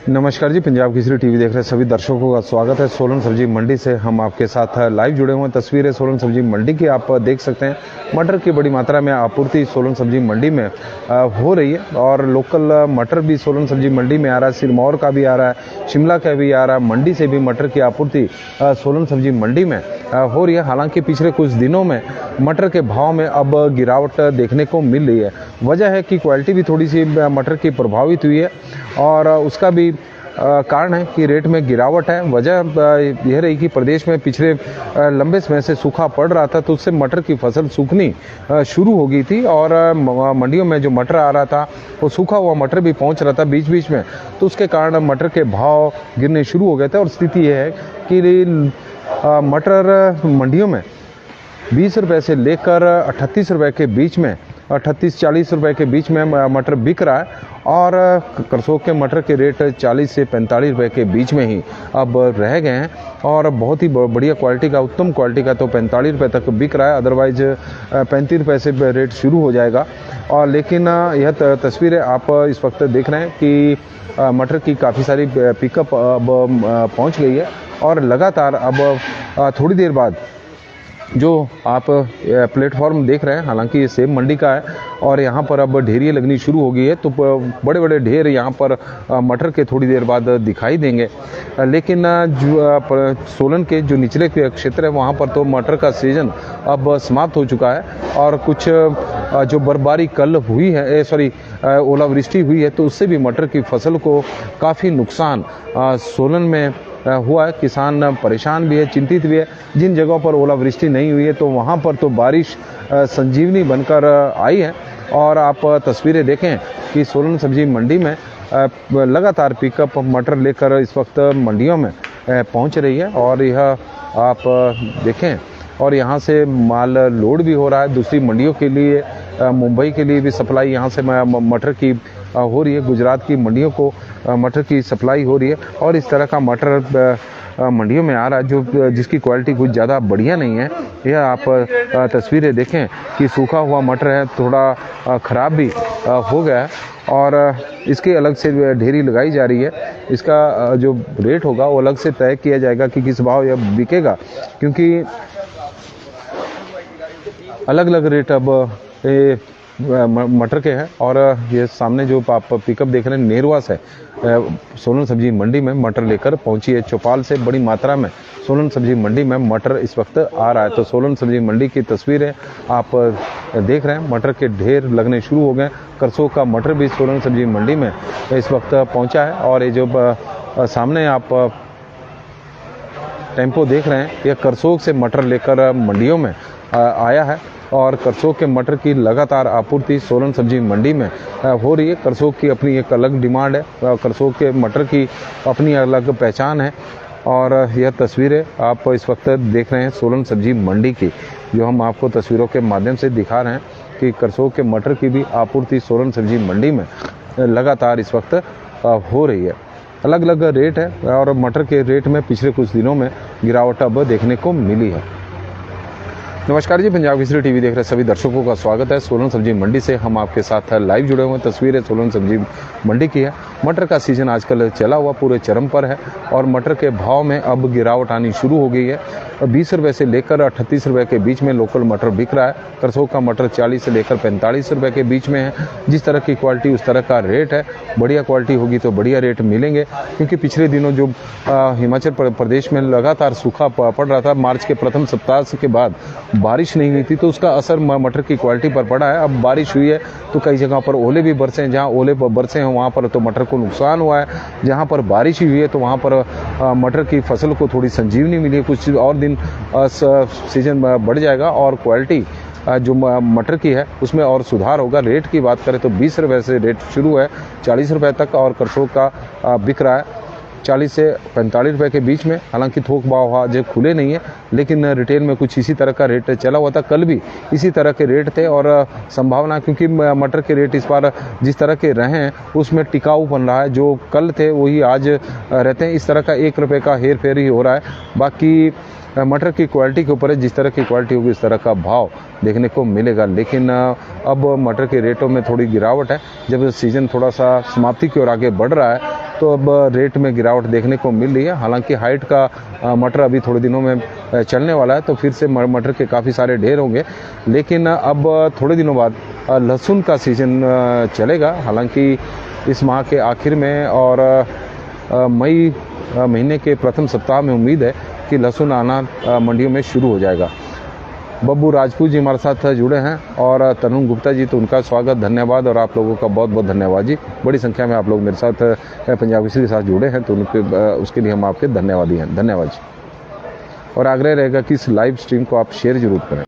नमस्कार जी, पंजाब केसरी टीवी देख रहे सभी दर्शकों का स्वागत है। सोलन सब्जी मंडी से हम आपके साथ लाइव जुड़े हुए हैं। तस्वीरें सोलन सब्जी मंडी की आप देख सकते हैं। मटर की बड़ी मात्रा में आपूर्ति सोलन सब्जी मंडी में हो रही है और लोकल मटर भी सोलन सब्जी मंडी में आ रहा है। सिरमौर का भी आ रहा है, शिमला का भी आ रहा है। मंडी से भी मटर की आपूर्ति सोलन सब्जी मंडी में हो रही है। हालांकि पिछले कुछ दिनों में मटर के भाव में अब गिरावट देखने को मिल रही है। वजह है कि क्वालिटी भी थोड़ी सी मटर की प्रभावित हुई है और उसका भी कारण है कि रेट में गिरावट है। वजह यह रही कि प्रदेश में पिछले लंबे समय से सूखा पड़ रहा था, तो उससे मटर की फसल सूखनी शुरू हो गई थी और मंडियों में जो मटर आ रहा था वो सूखा हुआ मटर भी पहुंच रहा था बीच बीच में, तो उसके कारण मटर के भाव गिरने शुरू हो गए थे। और स्थिति यह है कि मटर मंडियों में 20 रुपये से लेकर 38 रुपये के बीच में, 38-40 रुपये के बीच में मटर बिक रहा है और करसोग के मटर के रेट 40 से 45 रुपये के बीच में ही अब रह गए हैं। और बहुत ही बढ़िया क्वालिटी का, उत्तम क्वालिटी का तो 45 रुपये तक बिक रहा है, अदरवाइज 35 रुपये से रेट शुरू हो जाएगा। और लेकिन यह तस्वीरें आप इस वक्त देख रहे हैं कि मटर की काफ़ी सारी पिकअप अब पहुँच गई है और लगातार अब थोड़ी देर बाद जो आप प्लेटफॉर्म देख रहे हैं, हालांकि ये सेब मंडी का है और यहाँ पर अब ढेरियाँ लगनी शुरू हो गई है, तो बड़े बड़े ढेर यहाँ पर मटर के थोड़ी देर बाद दिखाई देंगे। लेकिन जो सोलन के जो निचले क्षेत्र है वहाँ पर तो मटर का सीजन अब समाप्त हो चुका है और कुछ जो बर्फबारी कल हुई है, ओलावृष्टि हुई है, तो उससे भी मटर की फसल को काफ़ी नुकसान सोलन में हुआ है। किसान परेशान भी है, चिंतित भी है। जिन जगहों पर ओलावृष्टि नहीं हुई है तो वहाँ पर तो बारिश संजीवनी बनकर आई है। और आप तस्वीरें देखें कि सोलन सब्जी मंडी में लगातार पिकअप मटर लेकर इस वक्त मंडियों में पहुँच रही है और यह आप देखें, और यहाँ से माल लोड भी हो रहा है दूसरी मंडियों के लिए। मुंबई के लिए भी सप्लाई यहाँ से मटर की हो रही है, गुजरात की मंडियों को मटर की सप्लाई हो रही है और इस तरह का मटर मंडियों में आ रहा है जो जिसकी क्वालिटी कुछ ज़्यादा बढ़िया नहीं है। यह आप तस्वीरें देखें कि सूखा हुआ मटर है, थोड़ा ख़राब भी हो गया है और इसके अलग से ढेरी लगाई जा रही है। इसका जो रेट होगा वो अलग से तय किया जाएगा कि किस भाव यह बिकेगा, क्योंकि अलग अलग रेट अब मटर के हैं। और ये सामने जो आप पिकअप देख रहे हैं नेरवा से सोलन सब्जी मंडी में मटर लेकर पहुंची है। चौपाल से बड़ी मात्रा में सोलन सब्जी मंडी में मटर इस वक्त आ रहा है। तो सोलन सब्जी मंडी की तस्वीरें आप देख रहे हैं, मटर के ढेर लगने शुरू हो गए। करसोग का मटर भी सोलन सब्जी मंडी में इस वक्त पहुंचा है और ये जो सामने आप टेम्पो देख रहे हैं, यह करसोग से मटर लेकर मंडियों में आया है और करसोग के मटर की लगातार आपूर्ति सोलन सब्जी मंडी में हो रही है। करसोग की अपनी एक अलग डिमांड है, करसोग के मटर की अपनी अलग पहचान है। और यह तस्वीरें आप इस वक्त देख रहे हैं सोलन सब्जी मंडी की, जो हम आपको तस्वीरों के माध्यम से दिखा रहे हैं कि करसोग के मटर की भी आपूर्ति सोलन सब्जी मंडी में लगातार इस वक्त हो रही है। अलग अलग रेट है और मटर के रेट में पिछले कुछ दिनों में गिरावट अब देखने को मिली है। नमस्कार जी, पंजाब केसरी टीवी देख रहे सभी दर्शकों का स्वागत है। सोलन सब्जी मंडी से हम आपके साथ लाइव जुड़े हुए हैं। तस्वीरें सोलन सब्जी मंडी की है। मटर का सीजन आजकल चला हुआ पूरे चरम पर है और मटर के भाव में अब गिरावट आनी शुरू हो गई है। 20 रुपये से लेकर 38 रुपये के बीच में लोकल मटर बिक रहा है। करसोग का मटर 40 से लेकर 45 रुपये के बीच में है। जिस तरह की क्वालिटी उस तरह का रेट है। बढ़िया क्वालिटी होगी तो बढ़िया रेट मिलेंगे, क्योंकि पिछले दिनों जो हिमाचल प्रदेश में लगातार सूखा पड़ रहा था, मार्च के प्रथम सप्ताह के बाद बारिश नहीं हुई थी, तो उसका असर मटर की क्वालिटी पर पड़ा है। अब बारिश हुई है तो कई जगह पर ओले भी बरसे हैं। जहाँ ओले बरसे हैं वहाँ पर तो मटर को नुकसान हुआ है। जहाँ पर बारिश हुई है तो वहाँ पर मटर की फसल को थोड़ी संजीवनी मिली है। कुछ और दिन सीजन बढ़ जाएगा और क्वालिटी जो मटर की है उसमें और सुधार होगा। रेट की बात करें तो 20 रुपये से रेट शुरू है 40 रुपये तक और करसोग का बिक रहा है 40 से 45 रुपये के बीच में। हालांकि थोक भाव आज खुले नहीं है, लेकिन रिटेल में कुछ इसी तरह का रेट चला हुआ था। कल भी इसी तरह के रेट थे और संभावना, क्योंकि मटर के रेट इस बार जिस तरह के रहे हैं उसमें टिकाऊ बन रहा है। जो कल थे वही आज रहते हैं। इस तरह का 1 रुपये का हेर फेर ही हो रहा है। बाकी मटर की क्वालिटी के ऊपर है, जिस तरह की क्वालिटी होगी इस तरह का भाव देखने को मिलेगा। लेकिन अब मटर के रेटों में थोड़ी गिरावट है। जब सीजन थोड़ा सा समाप्ति की ओर आगे बढ़ रहा है तो अब रेट में गिरावट देखने को मिल रही है। हालांकि हाइट का मटर अभी थोड़े दिनों में चलने वाला है, तो फिर से मटर के काफ़ी सारे ढेर होंगे। लेकिन अब थोड़े दिनों बाद लहसुन का सीजन चलेगा। हालांकि इस माह के आखिर में और मई महीने के प्रथम सप्ताह में उम्मीद है कि लहसुन आना मंडियों में शुरू हो जाएगा। बब्बू राजपूत जी हमारे साथ जुड़े हैं और तरुण गुप्ता जी, तो उनका स्वागत, धन्यवाद और आप लोगों का बहुत बहुत धन्यवाद जी। बड़ी संख्या में आप लोग मेरे साथ पंजाबी के साथ जुड़े हैं, तो उसके लिए हम आपके धन्यवादी हैं। धन्यवाद जी। और आग्रह रहेगा कि इस लाइव स्ट्रीम को आप शेयर जरूर करें।